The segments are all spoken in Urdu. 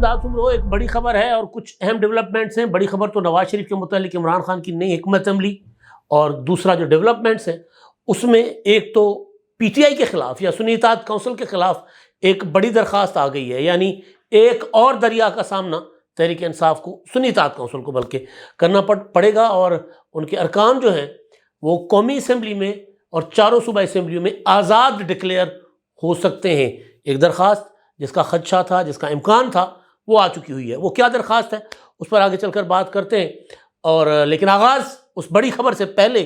انداز عمر ہو، ایک بڑی خبر ہے اور کچھ اہم ڈیولپمنٹس ہیں۔ بڑی خبر تو نواز شریف کے متعلق عمران خان کی نئی حکمت عملی، اور دوسرا جو ڈیولپمنٹس ہیں اس میں ایک تو پی ٹی آئی کے خلاف یا سنی اتحاد کونسل کے خلاف ایک بڑی درخواست آ گئی ہے، یعنی ایک اور دریا کا سامنا تحریک انصاف کو، سنی اتحاد کونسل کو بلکہ کرنا پڑے گا، اور ان کے ارکان جو ہیں وہ قومی اسمبلی میں اور چاروں صوبہ اسمبلیوں میں آزاد ڈکلیئر ہو سکتے ہیں۔ ایک درخواست جس کا خدشہ تھا، جس کا امکان تھا، وہ آ چکی ہوئی ہے۔ وہ کیا درخواست ہے اس پر آگے چل کر بات کرتے ہیں، اور لیکن آغاز اس بڑی خبر سے پہلے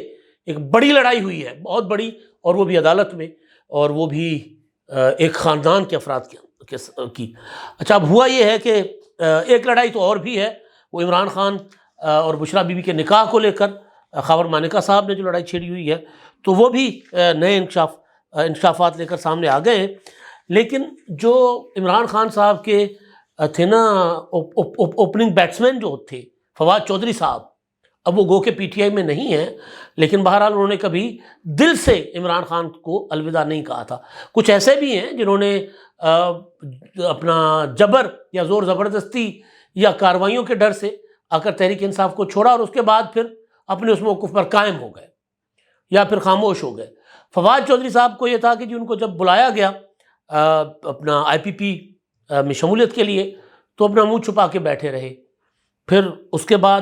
ایک بڑی لڑائی ہوئی ہے، بہت بڑی، اور وہ بھی عدالت میں، اور وہ بھی ایک خاندان کے افراد کی۔ اچھا، اب ہوا یہ ہے کہ ایک لڑائی تو اور بھی ہے، وہ عمران خان اور بشریٰ بی بی کے نکاح کو لے کر خاور مانیکا صاحب نے جو لڑائی چھیڑی ہوئی ہے، تو وہ بھی نئے انکشافات لے کر سامنے آ گئے ہیں۔ لیکن جو عمران خان صاحب کے تھے نا اوپننگ بیٹسمین جو تھے فواد چودھری صاحب، اب وہ گو کہ پی ٹی آئی میں نہیں ہیں، لیکن بہرحال انہوں نے کبھی دل سے عمران خان کو الوداع نہیں کہا تھا۔ کچھ ایسے بھی ہیں جنہوں نے اپنا جبر یا زور زبردستی یا کارروائیوں کے ڈر سے آ کر تحریک انصاف کو چھوڑا، اور اس کے بعد پھر اپنے اس موقف پر قائم ہو گئے یا پھر خاموش ہو گئے۔ فواد چودھری صاحب کو یہ تھا کہ جی ان کو جب بلایا گیا اپنا آئی پی پی میں شمولیت کے لیے، تو اپنا منہ چھپا کے بیٹھے رہے۔ پھر اس کے بعد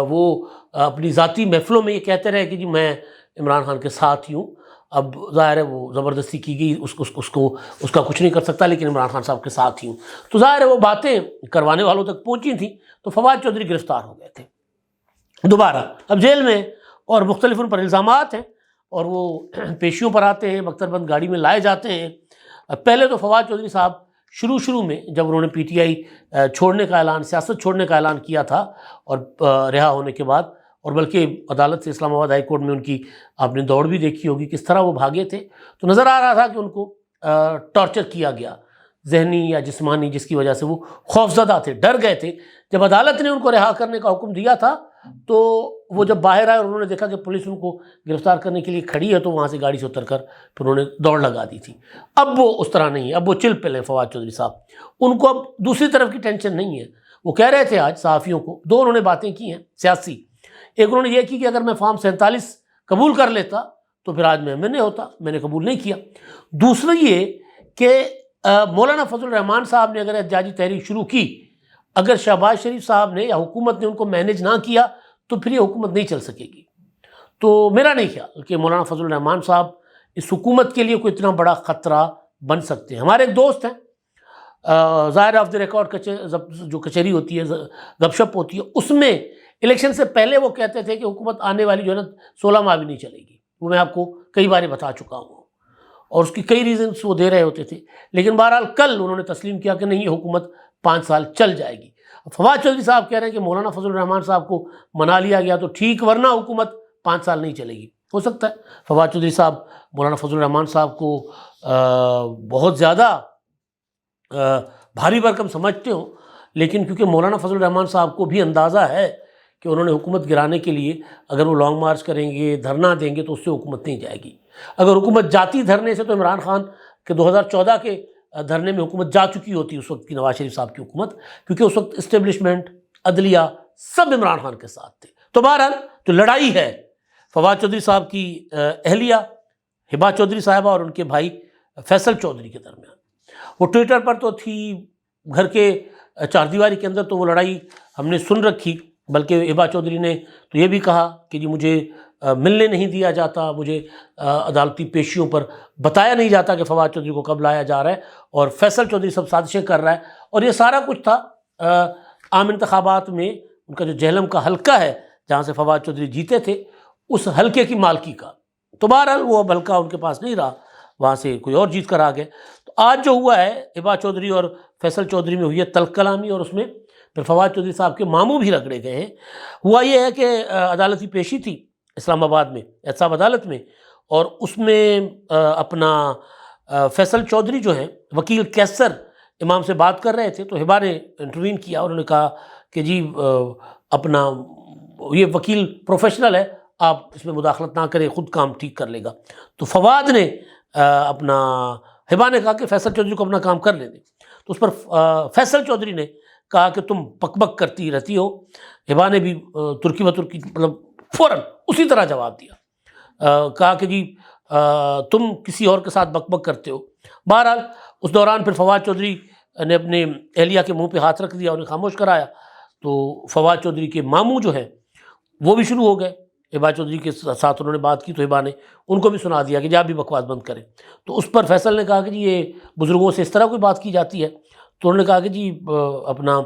وہ اپنی ذاتی محفلوں میں یہ کہتے رہے کہ جی میں عمران خان کے ساتھ ہی ہوں۔ اب ظاہر ہے وہ زبردستی کی گئی، اس کا کچھ نہیں کر سکتا، لیکن عمران خان صاحب کے ساتھ ہی ہوں۔ تو ظاہر ہے وہ باتیں کروانے والوں تک پہنچی تھیں، تو فواد چودھری گرفتار ہو گئے تھے دوبارہ، اب جیل میں، اور مختلف ان پر الزامات ہیں، اور وہ پیشیوں پر آتے ہیں، مکتر بند گاڑی میں لائے جاتے ہیں۔ پہلے تو فواد چودھری صاحب شروع میں جب انہوں نے پی ٹی آئی چھوڑنے کا اعلان، سیاست چھوڑنے کا اعلان کیا تھا، اور رہا ہونے کے بعد، اور بلکہ عدالت سے اسلام آباد ہائی کورٹ میں ان کی آپ نے دوڑ بھی دیکھی ہوگی کس طرح وہ بھاگے تھے، تو نظر آ رہا تھا کہ ان کو ٹارچر کیا گیا، ذہنی یا جسمانی، جس کی وجہ سے وہ خوفزدہ تھے، ڈر گئے تھے۔ جب عدالت نے ان کو رہا کرنے کا حکم دیا تھا، تو وہ جب باہر آئے اور انہوں نے دیکھا کہ پولیس ان کو گرفتار کرنے کے لیے کھڑی ہے، تو وہاں سے گاڑی سے اتر کر پھر انہوں نے دوڑ لگا دی تھی۔ اب وہ اس طرح نہیں ہے، اب وہ چل پل ہیں فواد چودھری صاحب، ان کو اب دوسری طرف کی ٹینشن نہیں ہے۔ وہ کہہ رہے تھے آج صحافیوں کو، دو انہوں نے باتیں کی ہیں سیاسی۔ ایک انہوں نے یہ کی کہ اگر میں فارم 47 قبول کر لیتا تو پھر آج میں ایم این اے ہوتا، میں نے قبول نہیں کیا۔ دوسری یہ کہ مولانا فضل الرحمان صاحب نے اگر احتجاجی تحریک شروع کی، اگر شہباز شریف صاحب نے یا حکومت نے ان کو مینیج نہ کیا، تو پھر یہ حکومت نہیں چل سکے گی۔ تو میرا نہیں خیال کہ مولانا فضل الرحمان صاحب اس حکومت کے لیے کوئی اتنا بڑا خطرہ بن سکتے ہیں۔ ہمارے ایک دوست ہیں، ظاہر آف دی ریکارڈ جو کچہری ہوتی ہے، گپ شپ ہوتی ہے، اس میں الیکشن سے پہلے وہ کہتے تھے کہ حکومت آنے والی جو ہے نا 16 ماہ بھی نہیں چلے گی۔ وہ میں آپ کو کئی بار بتا چکا ہوں، اور اس کی کئی ریزنس وہ دے رہے ہوتے تھے، لیکن بہرحال کل انہوں نے تسلیم کیا کہ نہیں، یہ حکومت 5 سال چل جائے گی۔ فواد چودھری صاحب کہہ رہے ہیں کہ مولانا فضل الرحمان صاحب کو منا لیا گیا تو ٹھیک، ورنہ حکومت 5 سال نہیں چلے گی۔ ہو سکتا ہے فواد چودھری صاحب مولانا فضل الرحمان صاحب کو بہت زیادہ بھاری بھرکم سمجھتے ہوں، لیکن کیونکہ مولانا فضل الرحمان صاحب کو بھی اندازہ ہے کہ انہوں نے حکومت گرانے کے لیے اگر وہ لانگ مارچ کریں گے، دھرنا دیں گے، تو اس سے حکومت نہیں جائے گی۔ اگر حکومت جاتی دھرنے سے، تو عمران خان کے 2014 کے دھرنے میں حکومت جا چکی ہوتی، اس وقت کی نواز شریف صاحب کی حکومت، کیونکہ اس وقت اسٹیبلشمنٹ، عدلیہ سب عمران خان کے ساتھ تھے۔ تو بہرحال جو لڑائی ہے فواد چودھری صاحب کی اہلیہ ہبا چودھری صاحبہ اور ان کے بھائی فیصل چودھری کے درمیان، وہ ٹویٹر پر تو تھی، گھر کے چار دیواری کے اندر تو وہ لڑائی ہم نے سن رکھی، بلکہ ہبا چودھری نے تو یہ بھی کہا کہ جی مجھے ملنے نہیں دیا جاتا، مجھے عدالتی پیشیوں پر بتایا نہیں جاتا کہ فواد چودھری کو کب لایا جا رہا ہے، اور فیصل چودھری سب سازشیں کر رہا ہے، اور یہ سارا کچھ تھا عام انتخابات میں ان کا جو جہلم کا حلقہ ہے جہاں سے فواد چودھری جیتے تھے، اس حلقے کی مالکی کا۔ تو بہرحال وہ اب حلقہ ان کے پاس نہیں رہا، وہاں سے کوئی اور جیت کر آ گئے۔ تو آج جو ہوا ہے ہبا چودھری اور فیصل چودھری میں ہوئی ہے تلخ کلامی، اور اس میں پھر فواد چودھری صاحب کے ماموں بھی رگڑے گئے ہیں۔ ہوا یہ ہے کہ عدالتی پیشی تھی اسلام آباد میں، احتساب عدالت میں، اور اس میں اپنا فیصل چودھری جو ہیں وکیل کیسر امام سے بات کر رہے تھے، تو ہبا نے انٹروین کیا، انہوں نے کہا کہ جی اپنا یہ وکیل پروفیشنل ہے، آپ اس میں مداخلت نہ کریں، خود کام ٹھیک کر لے گا۔ تو فواد نے اپنا ہبا نے کہا کہ فیصل چودھری کو اپنا کام کر لے دیں، تو اس پر فیصل چودھری نے کہا کہ تم بک بک کرتی رہتی ہو. ہبا نے بھی ترکی بترکی مطلب فوراً اسی طرح جواب دیا، کہا کہ جی تم کسی اور کے ساتھ بک بک کرتے ہو. بہرحال اس دوران پھر فواد چودھری نے اپنے اہلیہ کے منہ پہ ہاتھ رکھ دیا، انہیں خاموش کرایا. تو فواد چودھری کے ماموں جو ہیں وہ بھی شروع ہو گئے. ہبا چودھری کے ساتھ انہوں نے بات کی تو ہبا نے ان کو بھی سنا دیا کہ جی آپ بھی بکواس بند کریں. تو اس پر فیصل نے کہا کہ جی یہ بزرگوں سے اس طرح کوئی بات کی جاتی ہے؟ تو انہوں نے کہا کہ جی اپنا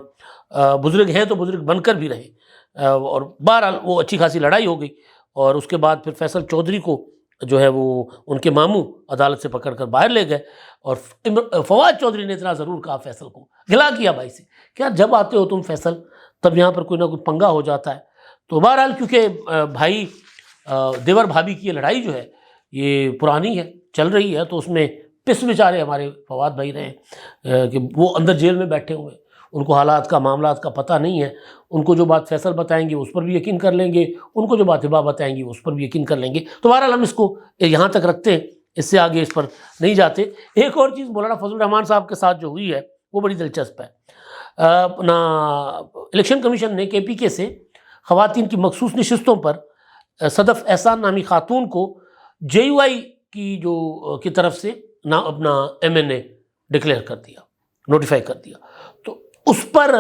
بزرگ ہیں تو بزرگ بن کر بھی رہیں. اور بہرحال وہ اچھی خاصی لڑائی ہو گئی، اور اس کے بعد پھر فیصل چودھری کو جو ہے وہ ان کے ماموں عدالت سے پکڑ کر باہر لے گئے. اور فواد چودھری نے اتنا ضرور کہا فیصل کو، گلا کیا بھائی سے کہ یار جب آتے ہو تم فیصل تب یہاں پر کوئی نہ کوئی پنگا ہو جاتا ہے. تو بہرحال کیونکہ بھائی دیور بھابھی کی یہ لڑائی جو ہے یہ پرانی ہے، چل رہی ہے، تو اس میں پس بیچارے ہمارے فواد بھائی رہے کہ وہ اندر جیل میں بیٹھے ہوئے، ان کو حالات کا معاملات کا پتہ نہیں ہے. ان کو جو بات فیصل بتائیں گے اس پر بھی یقین کر لیں گے، ان کو جو بات ہبا بتائیں گے اس پر بھی یقین کر لیں گے. تو بہرحال ہم اس کو یہاں تک رکھتے ہیں، اس سے آگے اس پر نہیں جاتے. ایک اور چیز مولانا فضل الرحمان صاحب کے ساتھ جو ہوئی ہے وہ بڑی دلچسپ ہے. اپنا الیکشن کمیشن نے کے پی کے سے خواتین کی مخصوص نشستوں پر صدف احسان نامی خاتون کو جے یو آئی کی طرف سے اپنا ایم این اے ڈکلیئر کر دیا، نوٹیفائی کر دیا. تو اس پر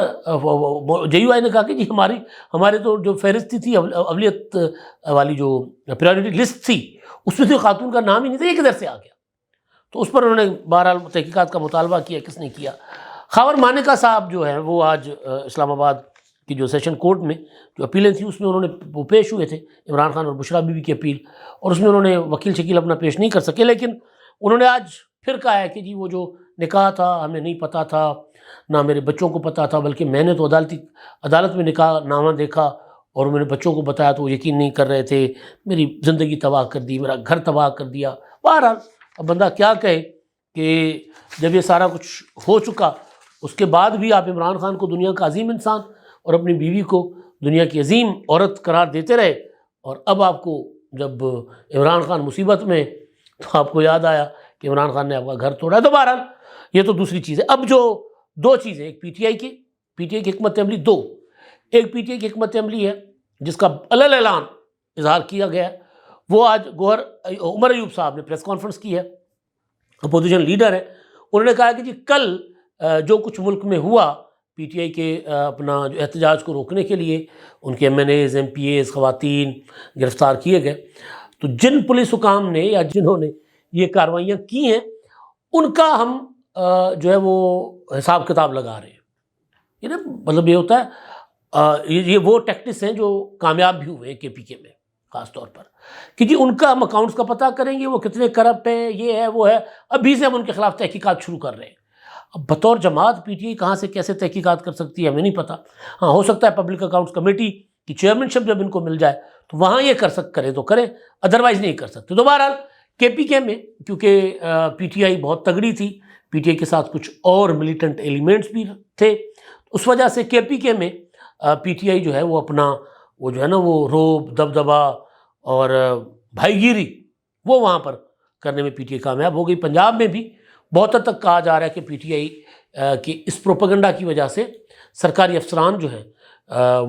جے یو آئی نے کہا کہ جی ہمارے تو جو فہرستی تھی اولویت والی جو پریورٹی لسٹ تھی اس میں تو خاتون کا نام ہی نہیں تھا، یہ کدھر سے آ گیا؟ تو اس پر انہوں نے بہرحال تحقیقات کا مطالبہ کیا، کس نے کیا. خاور مانیکا صاحب جو ہیں وہ آج اسلام آباد کی جو سیشن کورٹ میں جو اپیلیں تھیں اس میں انہوں نے وہ پیش ہوئے تھے، عمران خان اور بشریٰ بی بی کی اپیل، اور اس میں انہوں نے وکیل شکیل اپنا پیش نہیں کر سکے. لیکن انہوں نے آج پھر کہا ہے کہ جی وہ جو نکاح تھا ہمیں نہیں پتہ تھا، نہ میرے بچوں کو پتہ تھا، بلکہ میں نے تو عدالت میں نکاح نامہ دیکھا اور میرے بچوں کو بتایا تو وہ یقین نہیں کر رہے تھے، میری زندگی تباہ کر دی، میرا گھر تباہ کر دیا. بہرحال اب بندہ کیا کہے کہ جب یہ سارا کچھ ہو چکا اس کے بعد بھی آپ عمران خان کو دنیا کا عظیم انسان اور اپنی بیوی کو دنیا کی عظیم عورت قرار دیتے رہے، اور اب آپ کو جب عمران خان مصیبت میں تو آپ کو یاد آیا کہ عمران خان نے آپ کا گھر توڑا ہے. تو بہرحال یہ تو دوسری چیز ہے. اب جو دو چیزیں، ایک پی ٹی آئی کی حکمت عملی، ایک پی ٹی آئی کی حکمت عملی ہے جس کا اعلان اظہار کیا گیا ہے، وہ آج عمر ایوب صاحب نے پریس کانفرنس کی ہے، اپوزیشن لیڈر ہے. انہوں نے کہا کہ جی کل جو کچھ ملک میں ہوا پی ٹی آئی کے اپنا جو احتجاج کو روکنے کے لیے ان کے M N As, M P As, خواتین گرفتار کیے گئے، تو جن پولیس حکام نے یا جنہوں نے یہ کارروائیاں کی ہیں ان کا ہم جو ہے وہ حساب کتاب لگا رہے ہیں. یہ نا مطلب یہ ہوتا ہے یہ وہ ٹیکٹس ہیں جو کامیاب بھی ہوئے ہیں کے پی کے میں خاص طور پر، کہ جی ان کا ہم اکاؤنٹس کا پتہ کریں گے، وہ کتنے کرپٹ ہیں، یہ ہے وہ ہے. ابھی سے ہم ان کے خلاف تحقیقات شروع کر رہے ہیں. اب بطور جماعت پی ٹی آئی کہاں سے کیسے تحقیقات کر سکتی ہے ہمیں نہیں پتہ. ہاں ہو سکتا ہے پبلک اکاؤنٹس کمیٹی کی چیئرمین شپ جب ان کو مل جائے تو وہاں یہ کریں تو کریں، ادروائز نہیں کر سکتے. تو بہرحال کے پی کے میں کیونکہ پی ٹی آئی بہت تگڑی تھی، پی ٹی آئی کے ساتھ کچھ اور ملیٹنٹ ایلیمنٹس بھی تھے، اس وجہ سے کے پی کے میں پی ٹی آئی جو ہے وہ اپنا وہ جو ہے نا وہ روب دبدبا اور بھائی گیری وہ وہاں پر کرنے میں پی ٹی آئی کامیاب ہو گئی. پنجاب میں بھی بہت حد تک کہا جا رہا ہے کہ پی ٹی آئی کی اس پروپیگنڈا کی وجہ سے سرکاری افسران جو ہیں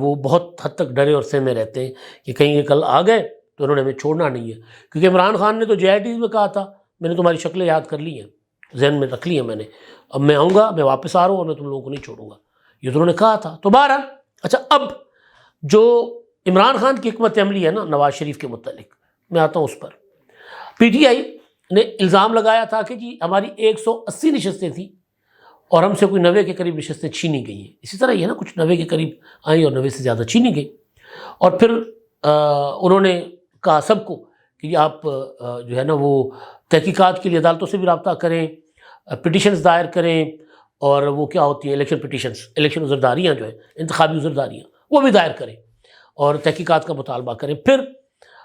وہ بہت حد تک ڈرے اور سہمے رہتے ہیں کہ کہیں یہ کل آ گئے تو انہوں نے ہمیں چھوڑنا نہیں ہے. کیونکہ عمران خان نے تو جے آئی ٹیز میں کہا تھا میں نے تمہاری شکلیں یاد کر لی ہیں، ذہن میں رکھ لی ہیں میں نے، اب میں آؤں گا، میں واپس آ رہا ہوں اور میں تم لوگوں کو نہیں چھوڑوں گا، یہ تو انہوں نے کہا تھا. تو بہرحال اچھا اب جو عمران خان کی حکمت عملی ہے نا نواز شریف کے متعلق میں آتا ہوں اس پر. پی ٹی آئی نے الزام لگایا تھا کہ جی ہماری 180 نشستیں تھیں اور ہم سے کوئی 90 کے قریب نشستیں چھینی گئی ہیں. اسی طرح یہ نا کچھ 90 کے قریب آئیں اور 90 سے زیادہ چھینی گئی. اور پھر انہوں نے کہا سب کو کہ آپ جو ہے نا وہ تحقیقات کے لیے عدالتوں سے بھی رابطہ کریں، پٹیشنز دائر کریں، اور وہ کیا ہوتی ہیں الیکشن پٹیشنز، الیکشن عذرداریاں جو ہیں انتخابی عذرداریاں وہ بھی دائر کریں اور تحقیقات کا مطالبہ کریں. پھر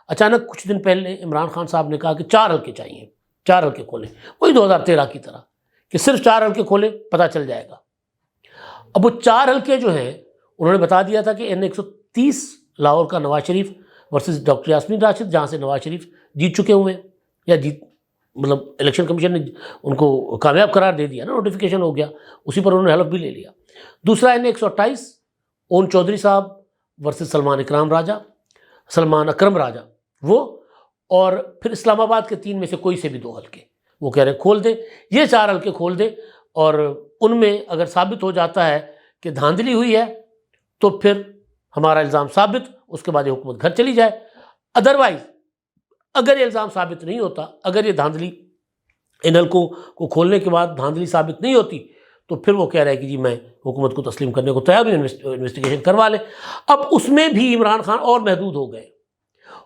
اچانک کچھ دن پہلے عمران خان صاحب نے کہا کہ 4 حلقے چاہیے، 4 حلقے کھولیں، وہی 2013 کی طرح کہ صرف 4 حلقے کھولیں پتہ چل جائے گا. اب وہ 4 حلقے جو ہیں انہوں نے بتا دیا تھا کہ N130 لاہور کا نواز شریف ورسز ڈاکٹر یاسمین راشد، جہاں سے نواز شریف جیت چکے ہوئے ہیں یا مطلب الیکشن کمیشن نے ان کو کامیاب قرار دے دیا نا، نوٹیفیکیشن ہو گیا، اسی پر انہوں نے حلف بھی لے لیا۔ دوسرا N 128 اون چودھری صاحب ورسز سلمان اکرم راجہ، وہ، اور پھر اسلام آباد کے 3 میں سے کوئی سے بھی 2 حلقے وہ کہہ رہے ہیں کھول دیں، یہ 4 حلقے کھول دیں، اور ان میں اگر ثابت ہو جاتا ہے کہ دھاندلی ہوئی ہے تو پھر ہمارا الزام ثابت، اس کے بعد یہ حکومت گھر چلی جائے۔ ادروائز اگر یہ الزام ثابت نہیں ہوتا، اگر یہ دھاندلی ان حلقوں کو کھولنے کے بعد دھاندلی ثابت نہیں ہوتی، تو پھر وہ کہہ رہا ہے کہ جی میں حکومت کو تسلیم کرنے کو تیار ہوں، انویسٹیگیشن کروا لیں۔ اب اس میں بھی عمران خان اور محدود ہو گئے۔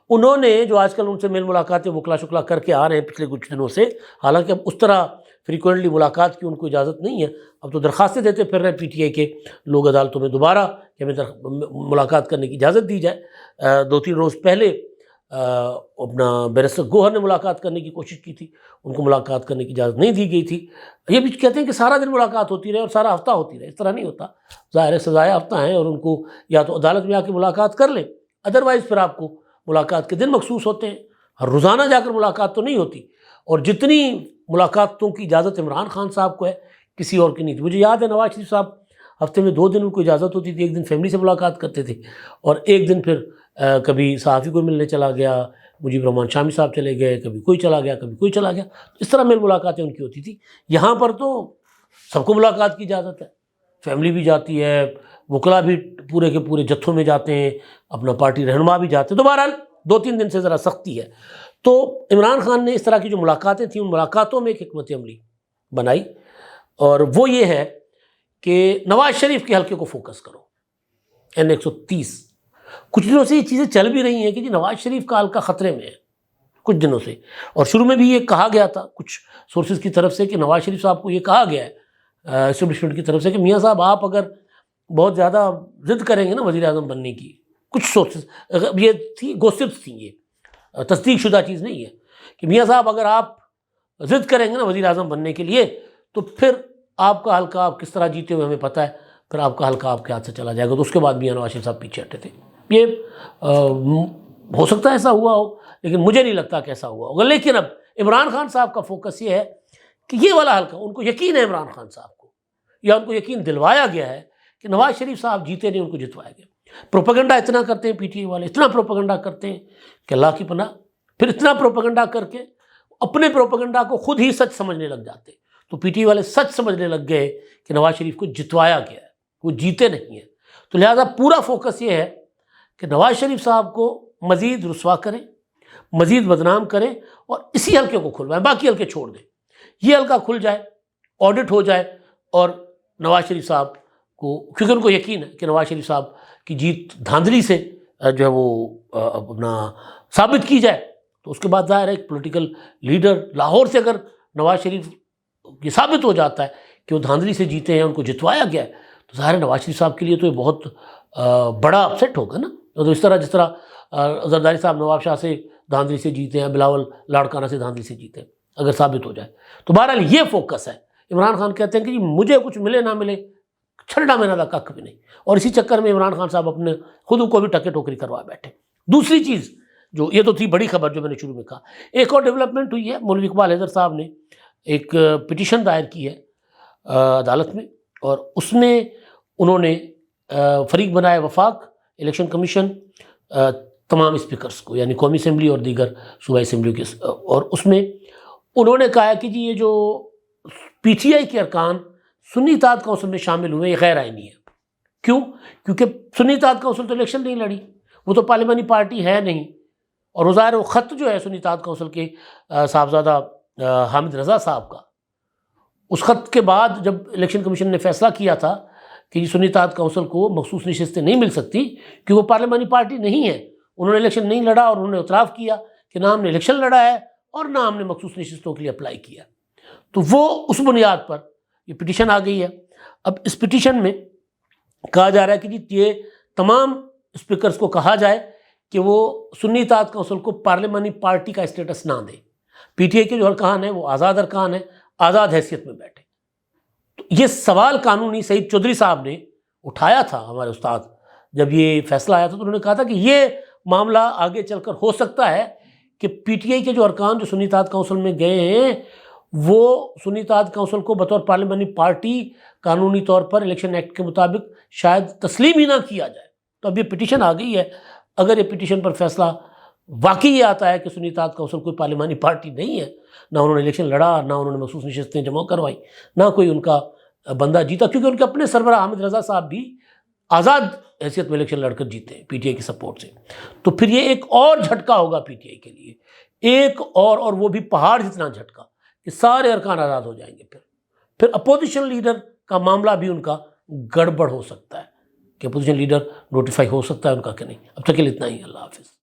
انہوں نے جو آج کل ان سے میل ملاقاتیں وکلا شکلا کر کے آ رہے ہیں پچھلے کچھ دنوں سے، حالانکہ اب اس طرح فریکوینٹلی ملاقات کی ان کو اجازت نہیں ہے، اب تو درخواستیں دیتے پھر رہے پی ٹی آئی کے لوگ عدالتوں میں دوبارہ کہ ہمیں ملاقات کرنے کی اجازت دی جائے۔ 2-3 روز پہلے اپنا بیرسٹر گوہر نے ملاقات کرنے کی کوشش کی تھی، ان کو ملاقات کرنے کی اجازت نہیں دی گئی تھی۔ یہ بھی کہتے ہیں کہ سارا دن ملاقات ہوتی رہے اور سارا ہفتہ ہوتی رہے، اس طرح نہیں ہوتا، ظاہر ہے سزائے ہفتہ ہیں، اور ان کو یا تو عدالت میں آ کے ملاقات کر لیں، ادروائز پھر آپ کو ملاقات کے دن مخصوص ہوتے ہیں، ہر روزانہ جا کر ملاقات تو نہیں ہوتی۔ اور جتنی ملاقاتوں کی اجازت عمران خان صاحب کو ہے، کسی اور کی نہیں تھی۔ مجھے یاد ہے نواز شریف صاحب ہفتے میں 2 دن ان کو اجازت ہوتی تھی، ایک دن فیملی سے ملاقات کرتے تھے، اور ایک دن پھر کبھی صحافی کو ملنے چلا گیا، مجیب الرحمان شامی صاحب چلے گئے، کبھی کوئی چلا گیا، کبھی کوئی چلا گیا، اس طرح میل ملاقاتیں ان کی ہوتی تھی۔ یہاں پر تو سب کو ملاقات کی اجازت ہے، فیملی بھی جاتی ہے، وکلا بھی پورے کے پورے جتھوں میں جاتے ہیں، اپنا پارٹی رہنما بھی جاتے ہیں۔ تو بہرحال 2-3 دن سے ذرا سختی ہے۔ تو عمران خان نے اس طرح کی جو ملاقاتیں تھیں، ان ملاقاتوں میں ایک حکمت عملی بنائی، اور وہ یہ ہے کہ نواز شریف کے حلقے کو فوکس کرو۔ N 130 کچھ دنوں سے یہ چیزیں چل بھی رہی ہیں کہ جی نواز شریف کا حلقہ خطرے میں ہے، کچھ دنوں سے، اور شروع میں بھی یہ کہا گیا تھا کچھ سورسز کی طرف سے کہ نواز شریف صاحب کو یہ کہا گیا ہے اسٹیبلشمنٹ کی طرف سے کہ میاں صاحب آپ اگر بہت زیادہ ضد کریں گے نا وزیر اعظم بننے کی، کچھ سورسز، یہ تھی گوسپس تھیں، یہ تصدیق شدہ چیز نہیں ہے، کہ میاں صاحب اگر آپ ضد کریں گے نا وزیر اعظم بننے کے لیے تو پھر آپ کا حلقہ آپ کس طرح جیتے ہوئے ہمیں پتہ ہے، پھر آپ کا حلقہ آپ کے ہاتھ سے چلا جائے گا۔ تو اس کے بعد میاں نواز شریف صاحب پیچھے ہٹے تھے۔ یہ ہو سکتا ہے ایسا ہوا ہو، لیکن مجھے نہیں لگتا کہ ایسا ہوا ہوگا۔ لیکن اب عمران خان صاحب کا فوکس یہ ہے کہ یہ والا حلقہ ان کو یقین ہے، عمران خان صاحب کو، یا ان کو یقین دلوایا گیا ہے کہ نواز شریف صاحب جیتے نہیں، ان کو جتوایا گیا۔ پروپیگنڈا اتنا کرتے ہیں پی ٹی آئی والے، اتنا پروپیگنڈا کرتے ہیں کہ اللہ کی پناہ، پھر اتنا پروپیگنڈا کر کے اپنے پروپیگنڈا کو خود ہی سچ سمجھنے لگ جاتے۔ تو پی ٹی آئی والے سچ سمجھنے لگ گئے کہ نواز شریف کو جتوایا گیا ہے، وہ جیتے نہیں ہیں۔ تو لہٰذا پورا فوکس یہ ہے کہ نواز شریف صاحب کو مزید رسوا کریں، مزید بدنام کریں، اور اسی حلقے کو کھلوائیں، باقی حلقے چھوڑ دیں۔ یہ حلقہ کھل جائے، آڈٹ ہو جائے، اور نواز شریف صاحب کو، کیونکہ ان کو یقین ہے کہ نواز شریف صاحب کی جیت دھاندلی سے جو ہے وہ اپنا ثابت کی جائے، تو اس کے بعد ظاہر ہے ایک پولیٹیکل لیڈر لاہور سے اگر نواز شریف یہ ثابت ہو جاتا ہے کہ وہ دھاندلی سے جیتے ہیں، ان کو جتوایا گیا ہے، تو ظاہر ہے نواز شریف صاحب کے لیے تو یہ بہت بڑا اپسیٹ ہوگا نا۔ تو جس طرح زرداری صاحب نواب شاہ سے دھاندلی سے جیتے ہیں، بلاول لاڑکانہ سے دھاندلی سے جیتے ہیں، اگر ثابت ہو جائے تو بہرحال یہ فوکس ہے۔ عمران خان کہتے ہیں کہ جی مجھے کچھ ملے نہ ملے، چھلنا میرا دا ککھ بھی نہیں، اور اسی چکر میں عمران خان صاحب اپنے خود کو بھی ٹکے ٹوکری کروا بیٹھے۔ دوسری چیز جو یہ تو تھی بڑی خبر جو میں نے شروع میں کہا، ایک اور ڈیولپمنٹ ہوئی ہے، مولوی اقبال حیدر صاحب نے ایک پٹیشن دائر کی ہے عدالت میں، اور اس میں انہوں نے فریق بنائے وفاق الیکشن کمیشن تمام اسپیکرز کو، یعنی قومی اسمبلی اور دیگر صوبائی اسمبلیوں کے، اور اس میں انہوں نے کہا کہ جی یہ جو پی ٹی آئی کے ارکان سنی اتحاد کونسل میں شامل ہوئے یہ غیر آئینی ہے۔ کیوں؟ کیونکہ سنی اتحاد کونسل تو الیکشن نہیں لڑی، وہ تو پارلیمانی پارٹی ہے نہیں، اور ظاہر وہ خط جو ہے سنی اتحاد کونسل کے صاحبزادہ حامد رضا صاحب کا، اس خط کے بعد جب الیکشن کمیشن نے فیصلہ کیا تھا کہ یہ سنی اتحاد کونسل کو مخصوص نشستیں نہیں مل سکتی کہ وہ پارلیمانی پارٹی نہیں ہے، انہوں نے الیکشن نہیں لڑا، اور انہوں نے اعتراف کیا کہ نہ ہم نے الیکشن لڑا ہے اور نہ ہم نے مخصوص نشستوں کے لیے اپلائی کیا، تو وہ اس بنیاد پر یہ پٹیشن آ گئی ہے۔ اب اس پٹیشن میں کہا جا رہا ہے کہ جی یہ تمام اسپیکرز کو کہا جائے کہ وہ سنی اتحاد کونسل کو پارلیمانی پارٹی کا اسٹیٹس نہ دیں، پی ٹی آئی کے جو ارکان ہیں وہ آزاد ارکان ہیں، آزاد حیثیت میں بیٹھے۔ تو یہ سوال قانونی سعید چودھری صاحب نے اٹھایا تھا، ہمارے استاد، جب یہ فیصلہ آیا تھا تو انہوں نے کہا تھا کہ یہ معاملہ آگے چل کر ہو سکتا ہے کہ پی ٹی آئی کے جو ارکان جو سنی اتحاد کونسل میں گئے ہیں وہ سنی اتحاد کونسل کو بطور پارلیمانی پارٹی قانونی طور پر الیکشن ایکٹ کے مطابق شاید تسلیم ہی نہ کیا جائے. تو اب یہ پٹیشن آ گئی ہے. اگر یہ پٹیشن پر فیصلہ واقعی یہ آتا ہے کہ سنی اتحاد کونسل کوئی پارلیمانی پارٹی نہیں ہے، نہ انہوں نے الیکشن لڑا، نہ انہوں نے مخصوص نشستیں جمع کروائی، نہ کوئی ان کا بندہ جیتا، کیونکہ ان کے اپنے سربراہ حامد رضا صاحب بھی آزاد حیثیت میں الیکشن لڑ کر جیتے ہیں پی ٹی آئی کی سپورٹ سے، تو پھر یہ ایک اور جھٹکا ہوگا پی ٹی آئی کے لیے، ایک اور وہ بھی پہاڑ جتنا جھٹکا کہ سارے ارکان آزاد ہو جائیں گے. پھر اپوزیشن لیڈر کا معاملہ بھی ان کا گڑبڑ ہو سکتا ہے کہ اپوزیشن لیڈر نوٹیفائی ہو سکتا ہے ان کا کہ نہیں. اب تک کے لیے اتنا ہی. اللہ حافظ.